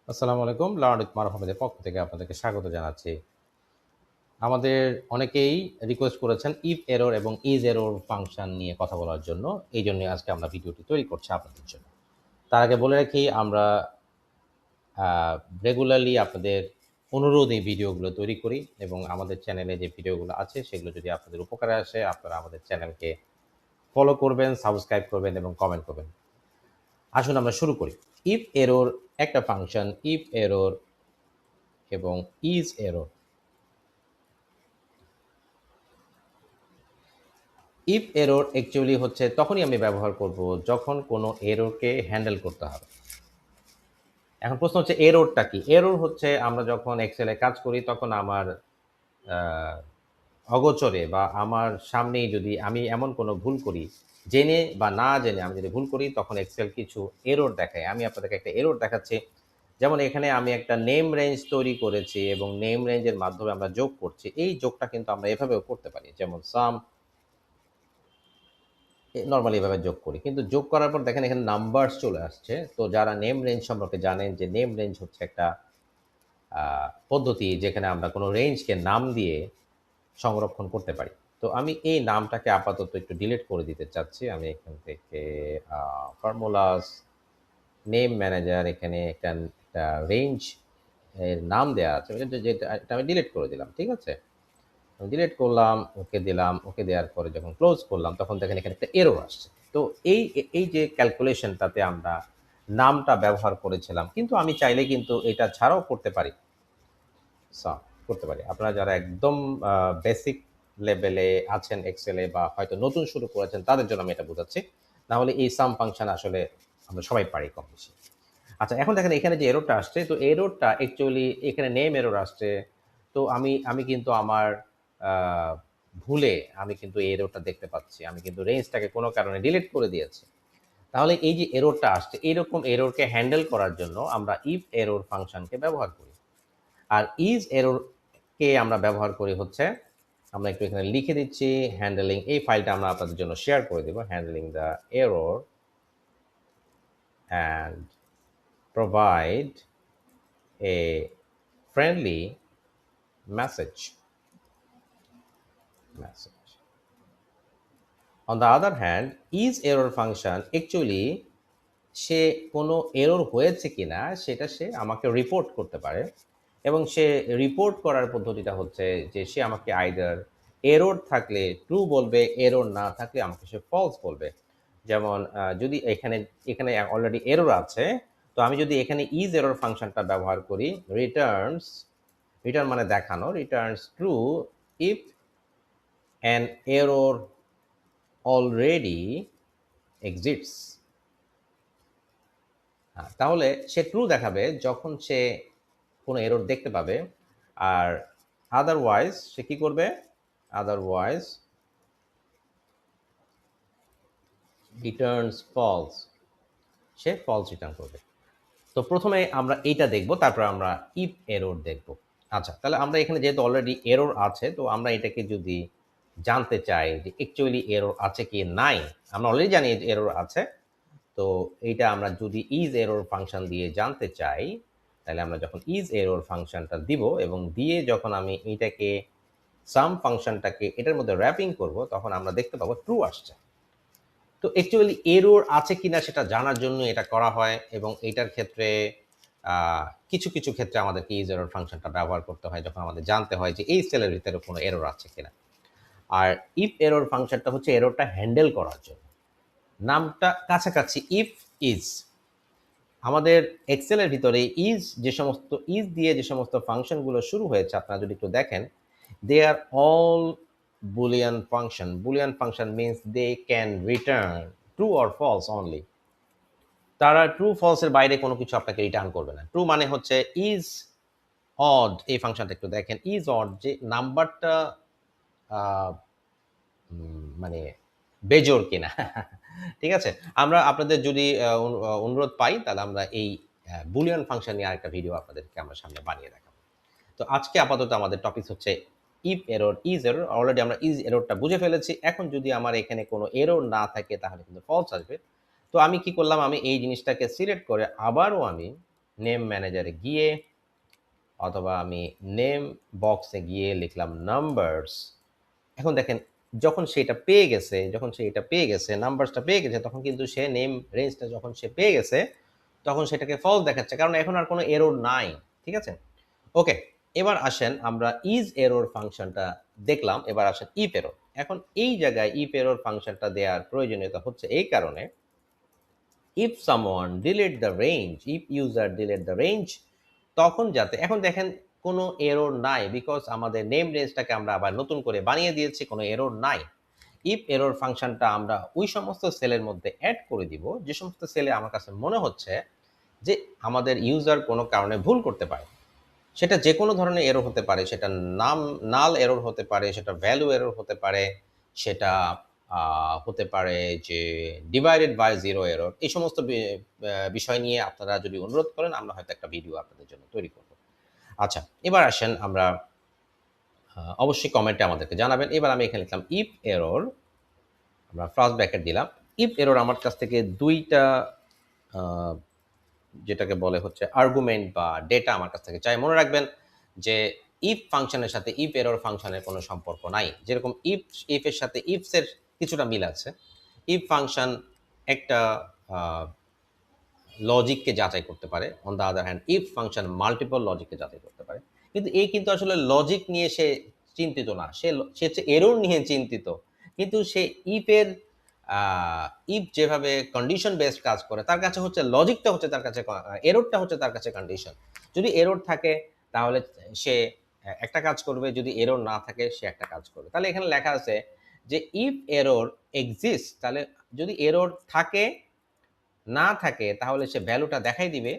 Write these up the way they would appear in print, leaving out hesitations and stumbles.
আসসালামু আলাইকুম। Learn with মারুফ আহমেদের পক্ষ থেকে আপনাদেরকে স্বাগত জানাচ্ছি। আমাদের অনেকেই রিকোয়েস্ট করেছেন ইফ এরর এবং ইজ এরর ফাংশন নিয়ে কথা বলার জন্য। এইজন্যই আজকে আমরা ভিডিওটি তৈরি করছি আপনাদের জন্য। তার আগে বলে রাখি আমরা আ রেগুলারলি আপনাদের অনুরোধে এই ভিডিওগুলো তৈরি করি এবং আমাদের চ্যানেলে যে ভিডিওগুলো আছে সেগুলো যদি আপনাদের উপকারে আসে আপনারা আমাদের চ্যানেলকে ফলো করবেন, সাবস্ক্রাইব করবেন এবং কমেন্ট করবেন। আসুন আমরা শুরু করি। ইফ এরর একটা ফাংশন, ইফ এরর এবং is error. If error actually হচ্ছে তখনই আমি ব্যবহার করব যখন কোনো এররকে হ্যান্ডেল করতে হবে। এখন প্রশ্ন হচ্ছে এররটা কি? এরর হচ্ছে আমরা যখন এক্সেলে কাজ করি তখন আমার আ অগোচরে বা আমার সামনেই যদি আমি এমন কোনো ভুল করি, জেনে বা না জেনে আমি যদি ভুল করি তখন এক্সেল কিছু এরর দেখায়। আমি আপনাদেরকে একটা এরর দেখাচ্ছি। যেমন এখানে আমি একটা নেম রেঞ্জ তৈরি করেছি এবং নেম রেঞ্জের মাধ্যমে আমরা যোগ করছি। এই যোগটা কিন্তু আমরা এভাবেও করতে পারি। যেমন সাম নরমালি এভাবে যোগ করি। কিন্তু যোগ করার পর দেখেন এখানে নাম্বারস চলে আসছে। তো যারা নেম রেঞ্জ সম্পর্কে জানেন যে নেম রেঞ্জ হচ্ছে একটা আ পদ্ধতি যেখানে আমরা কোনো রেঞ্জকে নাম দিয়ে সংরক্ষণ করতে পারি। তো আমি এই নামটাকে আপাতত একটু ডিলিট করে দিতে চাচ্ছি। আমি এখান থেকে আ ফর্মুলাস, নেম ম্যানেজার এখানে একটা রেঞ্জ এর নাম দেয়া আছে। এটা আমি ডিলিট করে দিলাম। ঠিক আছে? ডিলিট করলাম, ওকে দিলাম। ওকে দেওয়ার পরে যখন ক্লোজ করলাম তখন দেখেন এখানে একটা এরর আসছে। তো এই যে ক্যালকুলেশনটাতে আমরা নামটা ব্যবহার করেছিলাম। কিন্তু আমি চাইলে কিন্তু এটা ছাড়াও করতে পারি। সাম করতে পারি। আপনারা যারা একদম আ বেসিক লেভেলে আছেন এক্সেলে বা হয়তো নতুন শুরু করেছেন তাদের জন্য আমি এটা বোঝাচ্ছি। না হলে এই সাম ফাংশন আসলে আমরা সবাই পারি কম বেশি। আচ্ছা এখন দেখেন এখানে যে এররটা আসছে, তো এররটা অ্যাকচুয়ালি এখানে নেম এরর আসছে। তো আমি কিন্তু আমার আ ভুলে আমি কিন্তু এই এররটা দেখতে পাচ্ছি। আমি কিন্তু রেঞ্জটাকে কোনো কারণে ডিলিট করে দিয়েছি। তাহলে এই যে এররটা আসছে, এইরকম এররকে হ্যান্ডেল করার জন্য আমরা ইফ এরর ফাংশনকে ব্যবহার করি। আর ইজ এরর কে আমরা ব্যবহার করি হচ্ছে, আমরা একটু এখানে লিখে দিচ্ছি হ্যান্ডলিং এই ফাইলটা আমরা আপনাদের জন্য শেয়ার করে দেব। Handling the error and provide a friendly message. On the other hand, is error function actually সে কোনো এরর হয়েছে কিনা সেটা সে আমাকে রিপোর্ট করতে পারে এবং সে রিপোর্ট করার পদ্ধতিটা হচ্ছে যে সে আমাকে আইদার এরর থাকলে ট্রু বলবে, এরর না থাকলে আমাকে সে ফলস বলবে। যেমন যদি এখানে অলরেডি এরর আছে, তো আমি যদি এখানে ইজ এরর ফাংশনটা ব্যবহার করি, রিটার্ন মানে দেখানো, Returns true if an error already exists. তাহলে সে ট্রু দেখাবে যখন সে কোনো এরর দেখতে পাবে। আর আদারওয়াইজ সে কি করবে? Otherwise returns false. সে ফলস রিটার্ন করবে। তো প্রথমে আমরা এইটা দেখব, তারপর আমরা ইফ এরর দেখব। আচ্ছা, তাহলে আমরা এখানে যেহেতু অলরেডি এরর আছে, তো আমরা এটাকে যদি জানতে চাই যে অ্যাকচুয়ালি এরর আছে কি নাই, আমরা অলরেডি জানি যে এরর আছে। তো এইটা আমরা যদি ইজ এরর ফাংশন দিয়ে জানতে চাই, তাহলে আমরা যখন ইজ এরর ফাংশনটা দিব এবং দিয়ে যখন আমি এইটাকে সাম ফাংশনটাকে এটার মধ্যে র‍্যাপিং করব, তখন আমরা দেখতে পাবো ট্রু আসছে। তো অ্যাকচুয়ালি এরর আছে কিনা সেটা জানার জন্য এটা করা হয় এবং এইটার ক্ষেত্রে কিছু ক্ষেত্রে আমাদেরকে ইজ এরর ফাংশনটা ব্যবহার করতে হয় যখন আমাদের জানতে হয় যে এই সেলের ভিতরে কোনো এরর আছে কিনা। আর ইফ এরর ফাংশনটা হচ্ছে এররটা হ্যান্ডেল করার জন্য। নামটা কাছাকাছি ইফ ইজ। আমাদের এক্সেলের ভিতরে ইজ দিয়ে যে সমস্ত ফাংশনগুলো শুরু হয়েছে আপনারা যদি একটু দেখেন, they are all Boolean function. Boolean function means they can return true or false only. তারা ট্রু ফলস এর বাইরে কোনো কিছু আপনাকে রিটার্ন করবে না। ট্রু মানে হচ্ছে ইজ অড, এই ফাংশনটা একটু দেখেন। ইজ অড যে নাম্বারটা আ মানে বেজোড় কিনা। ঠিক আছে? আমরা আপনাদের যদি অনুরোধ পাই তাহলে আমরা এই বুলিয়ান ফাংশন নিয়ে আরেকটা ভিডিও আপনাদেরকে আমরা সামনে বানিয়ে দেখাবো। তো আজকে আপাতত আমাদের টপিক হচ্ছে if error, is error. Already আমরা ইজ এররটা বুঝে ফেলেছি। এখন যদি আমার এখানে কোনো এরর না থাকে তাহলে কিন্তু ফলস আসবে। তো আমি কি করলাম? আমি এই জিনিসটাকে সিলেক্ট করে আবারও আমি নেম ম্যানেজারে গিয়ে অথবা আমি নেম বক্সে গিয়ে লিখলাম নাম্বারস। এখন দেখেন যখন সে এটা পেয়ে গেছে, নাম্বারসটা পেয়ে গেছে, তখন কিন্তু সে নেম রেঞ্জটা যখন সে পেয়ে গেছে, তখন সেটাকে ফলস দেখাচ্ছে, কারণ এখন আর কোনো এরর নাই। ঠিক আছে? ওকে, এবার আসেন আমরা ইজ এরর ফাংশনটা দেখলাম, এবার আসেন ইফ এরর। এখন এই জায়গায় ইফ এরর ফাংশনটা দেওয়ার প্রয়োজনীয়তা হচ্ছে এই কারণে, if someone delete the range, if user delete the range, তখন যাতে, এখন দেখেন কোনো এরর নাই, বিকজ আমাদের নেম রেঞ্জটাকে আমরা আবার নতুন করে বানিয়ে দিয়েছি, কোনো এরর নাই। ইফ এরর ফাংশনটা আমরা ওই সমস্ত সেলের মধ্যে অ্যাড করে দিব যে সমস্ত সেলে আমার কাছে মনে হচ্ছে যে আমাদের ইউজার কোনো কারণে ভুল করতে পারে। সেটা যে কোনো ধরনের এরর হতে পারে, সেটা নাল এরর হতে পারে, সেটা ভ্যালু এরর হতে পারে, সেটা হতে পারে যে ডিভাইডেড বাই জিরো এরর। এই সমস্ত বিষয় নিয়ে আপনারা যদি অনুরোধ করেন, আমরা হয়তো একটা ভিডিও আপনাদের জন্য তৈরি করব। আচ্ছা, এবার আসেন আমরা অবশ্যই কমেন্টে আমাদেরকে জানাবেন। এবার আমি এখানে লিখলাম ইফ এরর, আমরা ফার্স্ট ব্র্যাকেট দিলাম। ইফ এরর আমার কাছ থেকে দুইটা যেটাকে বলে হচ্ছে আর্গুমেন্ট বা ডেটা আমার কাছ থেকে চাই। মনে রাখবেন যে ইফ ফাংশনের সাথে ইফ এরর ফাংশনের কোনো সম্পর্ক নাই। যেরকম ইফের সাথে ইফসের কিছুটা মিল আছে, ইফ ফাংশন একটা লজিককে যাচাই করতে পারে, on the other hand if function multiple লজিককে যাচাই করতে পারে। কিন্তু এই কিন্তু আসলে লজিক নিয়ে সে চিন্তিত না, সে হচ্ছে এরর নিয়ে চিন্তিত। কিন্তু সে ইফের ইফ যেভাবে কন্ডিশন বেসড কাজ করে, তার কাছে হচ্ছে লজিকটা হচ্ছে তার কাছে, এররটা হচ্ছে তার কাছে কন্ডিশন। যদি এরর থাকে তাহলে সে একটা কাজ করবে, যদি এরর না থাকে সে একটা কাজ করবে। তাহলে এখানে লেখা আছে যে ইফ এরর এক্সিস্ট, তাহলে যদি এরর থাকে না থাকে তাহলে সে ভ্যালুটা দেখাই দিবে,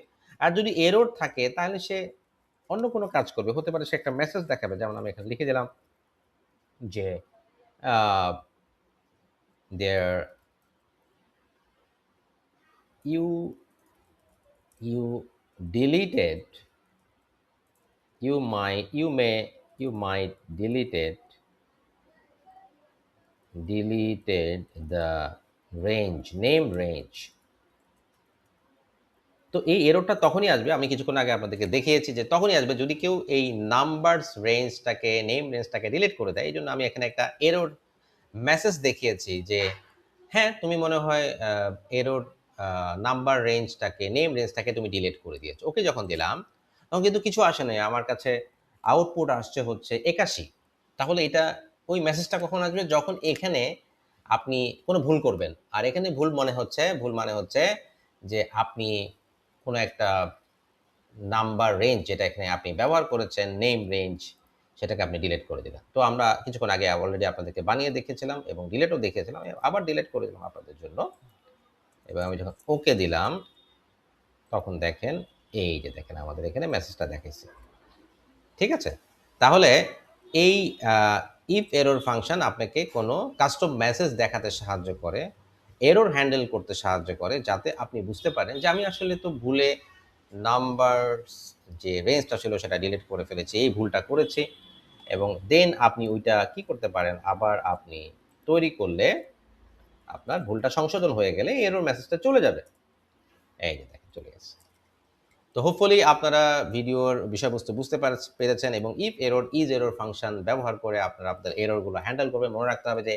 আর যদি এরর থাকে তাহলে সে অন্য কোনো কাজ করবে। হতে পারে সে একটা মেসেজ দেখাবে, যেমন আমি এখানে লিখে দিলাম যে দেয়ার you you deleted you might deleted the range name range। তো এই এররটা তখনই আসবে, আমি কিছুক্ষণ আগে আপনাদেরকে দেখিয়েছি যে তখনই আসবে যদি কেউ এই নাম্বারস রেঞ্জটাকে, নেম রেঞ্জটাকে ডিলিট করে দেয়। এই জন্য আমি এখানে একটা এরর মেসেজ দেখিয়েছি যে হ্যাঁ, তুমি মনে হয় এরর নাম্বার রেঞ্জটাকে, নেম রেঞ্জটাকে তুমি ডিলিট করে দিয়েছো। ওকে যখন দিলাম তখন কিন্তু কিছু আসে নাই, আমার কাছে আউটপুট আসছে হচ্ছে 81। তাহলে এটা ওই মেসেজটা কখন আসবে? যখন এখানে আপনি কোনো ভুল করবেন। আর এখানে ভুল মানে হচ্ছে যে আপনি কোনো একটা নাম্বার রেঞ্জ, যেটা এখানে আপনি ব্যবহার করেছেন নেম রেঞ্জ, সেটাকে আপনি ডিলিট করে দিলেন। তো আমরা কিছুক্ষণ আগে অলরেডি আপনাদেরকে বানিয়ে দেখিয়েছিলাম এবং ডিলিটও দেখিয়েছিলাম, আবার ডিলিট করে দিলাম আপনাদের জন্য। এবং আমি যখন ওকে দিলাম তখন দেখেন, এই যে দেখেন আমাদের এখানে মেসেজটা দেখাইছে। ঠিক আছে? তাহলে এই ইফ এরর ফাংশন আপনাকে কোনো কাস্টম মেসেজ দেখাতে সাহায্য করে, এরর হ্যান্ডেল করতে সাহায্য করে, যাতে আপনি বুঝতে পারেন যে আমি আসলে তো ভুলে নাম্বারস যে রেঞ্জটা ছিল সেটা ডিলিট করে ফেলেছি, এই ভুলটা করেছি। এবং দেন আপনি ওইটা কি করতে পারেন, আবার আপনি তৈরি করলে আপনার ভুলটা সংশোধন হয়ে গেলে এরর মেসেজটা চলে যাবে। এই যে দেখেন চলে গেছে। তো হোপফুলি আপনারা ভিডিওর বিষয়বস্তু বুঝতে পেরেছেন এবং if error is error function ব্যবহার করে আপনারা আপনাদের এররগুলো হ্যান্ডেল করবেন। মনে রাখতে হবে যে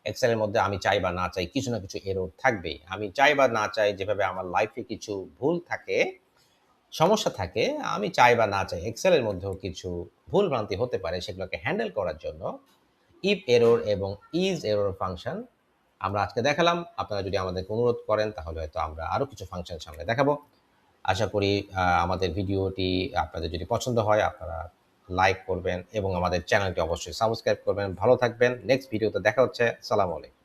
এক্সেলের মধ্যে আমি চাই বা না চাই কিছু না কিছু এরর থাকবেই। আমি চাই বা না চাই, যেভাবে আমার লাইফে কিছু ভুল থাকে, সমস্যা থাকে, আমি চাই বা না চাই এক্সেলের মধ্যেও কিছু ভুল ভ্রান্তি হতে পারে, সেগুলোকে হ্যান্ডেল করার জন্য ইফ এরর এবং ইজ এরর ফাংশন আমরা আজকে দেখালাম। আপনারা যদি আমাদেরকে অনুরোধ করেন তাহলে হয়তো আমরা আরও কিছু ফাংশন সামনে দেখাবো। আশা করি আমাদের ভিডিওটি আপনাদের যদি পছন্দ হয় আপনারা লাইক করবেন এবং আমাদের চ্যানেলটি অবশ্যই সাবস্ক্রাইব করবেন। ভালো থাকবেন। নেক্সট ভিডিওতে দেখা হচ্ছে। আসসালামু আলাইকুম।